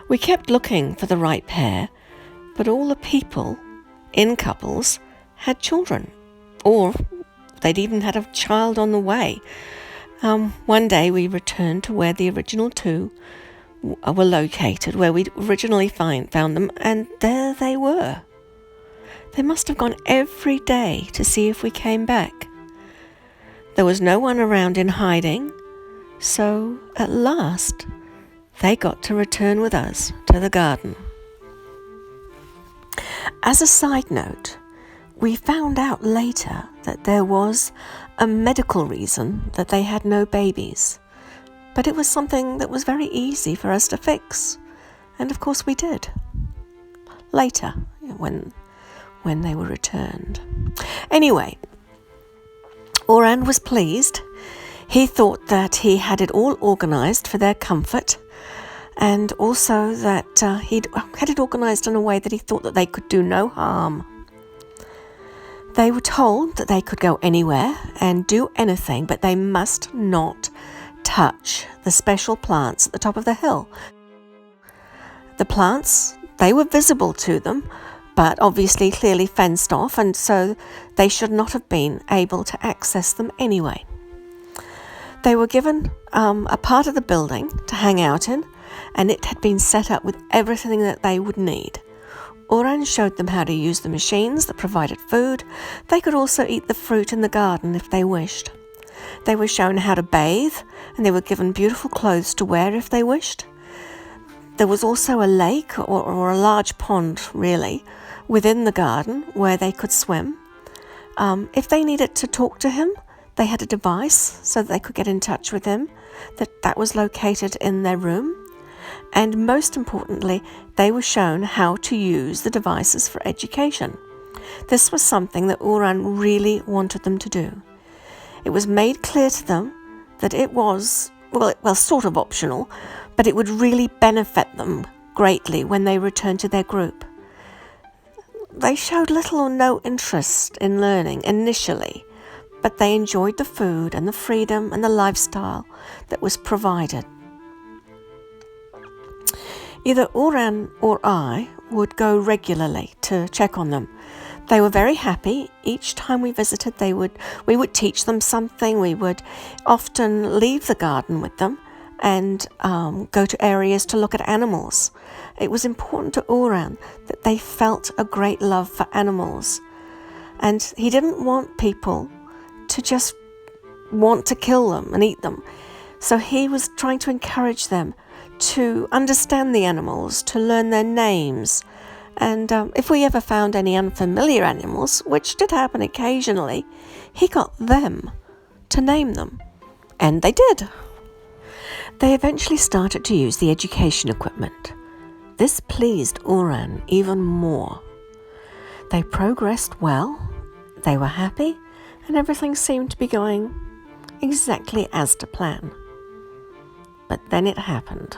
We kept looking for the right pair, but all the people in couples had children, or they'd even had a child on the way. One day we returned to where the original two were located, where we'd originally found them, and there they were. They must have gone every day to see if we came back. There was no one around in hiding, so at last they got to return with us to the garden. As a side note, we found out later that there was a medical reason that they had no babies, but it was something that was very easy for us to fix, and of course we did. Later, when they were returned. Anyway, Oran was pleased. He thought that he had it all organised for their comfort, and also that he'd had it organised in a way that he thought that they could do no harm. They were told that they could go anywhere and do anything, but they must not touch the special plants at the top of the hill. The plants, they were visible to them, but obviously clearly fenced off, and so they should not have been able to access them anyway. They were given a part of the building to hang out in, and it had been set up with everything that they would need. Oran showed them how to use the machines that provided food. They could also eat the fruit in the garden if they wished. They were shown how to bathe, and they were given beautiful clothes to wear if they wished. There was also a lake, or a large pond really, within the garden where they could swim. If they needed to talk to him, they had a device so that they could get in touch with him, that was located in their room. And most importantly, they were shown how to use the devices for education. This was something that Oran really wanted them to do. It was made clear to them that it was, sort of optional, but it would really benefit them greatly when they returned to their group. They showed little or no interest in learning initially, but they enjoyed the food and the freedom and the lifestyle that was provided. Either Oran or I would go regularly to check on them. They were very happy. Each time we visited, we would teach them something. We would often leave the garden with them and go to areas to look at animals. It was important to Oran that they felt a great love for animals. And he didn't want people to just want to kill them and eat them. So he was trying to encourage them to understand the animals, to learn their names. And if we ever found any unfamiliar animals, which did happen occasionally, he got them to name them. And they did. They eventually started to use the education equipment. This pleased Oran even more. They progressed well, they were happy, and everything seemed to be going exactly as to plan. But then it happened.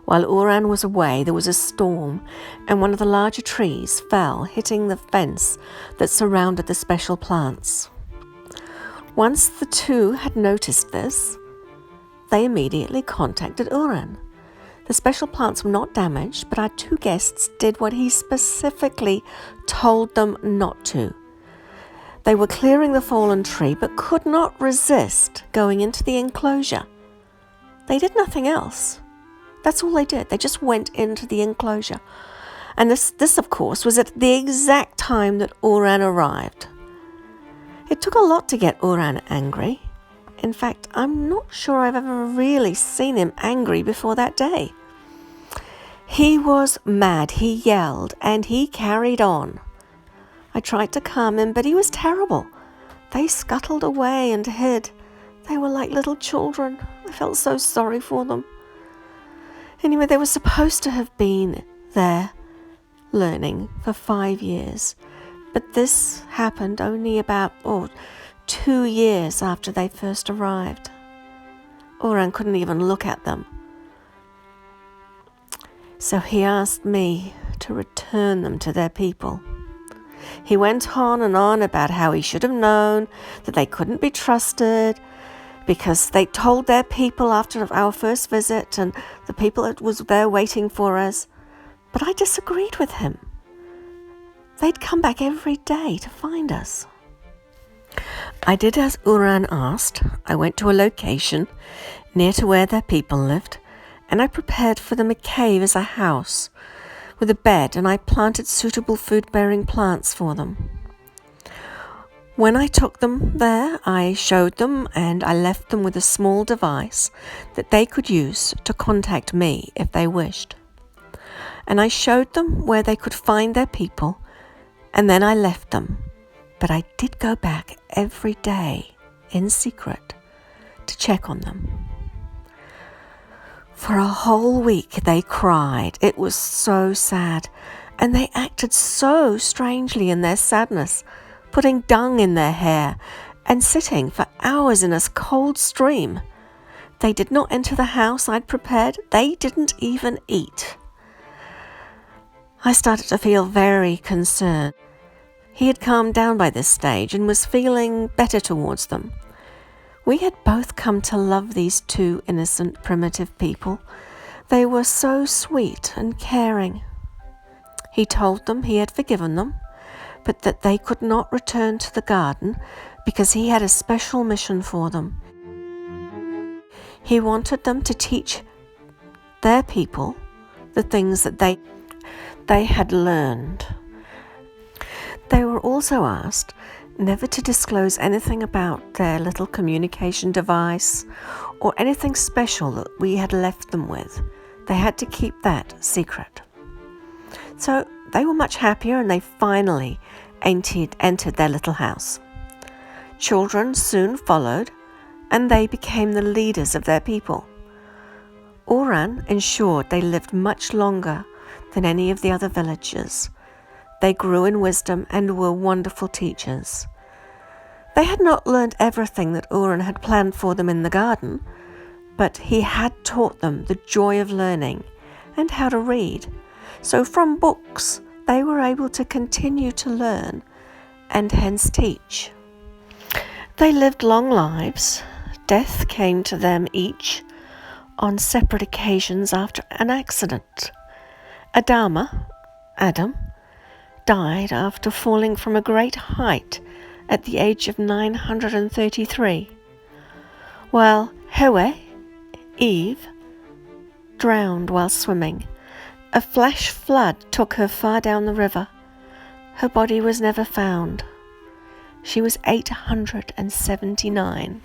While Oran was away, there was a storm, and one of the larger trees fell, hitting the fence that surrounded the special plants. Once the two had noticed this, they immediately contacted Oran. The special plants were not damaged, but our two guests did what he specifically told them not to. They were clearing the fallen tree, but could not resist going into the enclosure. They did nothing else. That's all they did. They just went into the enclosure. And this, of course, was at the exact time that Oran arrived. It took a lot to get Oran angry. In fact, I'm not sure I've ever really seen him angry before that day. He was mad. He yelled, and he carried on. I tried to calm him, but he was terrible. They scuttled away and hid. They were like little children. I felt so sorry for them. Anyway, they were supposed to have been there learning for 5 years, but this happened only about 2 years after they first arrived. Oran couldn't even look at them. So he asked me to return them to their people. He went on and on about how he should have known that they couldn't be trusted because they told their people after our first visit and the people that was there waiting for us. But I disagreed with him. They'd come back every day to find us. I did as Uran asked. I went to a location near to where their people lived, and I prepared for them a cave as a house with a bed, and I planted suitable food-bearing plants for them. When I took them there, I showed them and I left them with a small device that they could use to contact me if they wished. And I showed them where they could find their people, and then I left them. But I did go back every day in secret to check on them. For a whole week they cried. It was so sad, and they acted so strangely in their sadness, putting dung in their hair and sitting for hours in a cold stream. They did not enter the house I'd prepared. They didn't even eat. I started to feel very concerned. He had calmed down by this stage and was feeling better towards them. We had both come to love these two innocent, primitive people. They were so sweet and caring. He told them he had forgiven them, but that they could not return to the garden because he had a special mission for them. He wanted them to teach their people the things that they had learned. They were also asked never to disclose anything about their little communication device or anything special that we had left them with. They had to keep that secret. So they were much happier, and they finally entered their little house. Children soon followed, and they became the leaders of their people. Uran ensured they lived much longer than any of the other villagers. They grew in wisdom and were wonderful teachers. They had not learned everything that Uran had planned for them in the garden, but he had taught them the joy of learning and how to read. So from books, they were able to continue to learn and hence teach. They lived long lives. Death came to them each on separate occasions after an accident. Adam, died after falling from a great height at the age of 933, while Eve, drowned while swimming. A flash flood took her far down the river. Her body was never found. She was 879.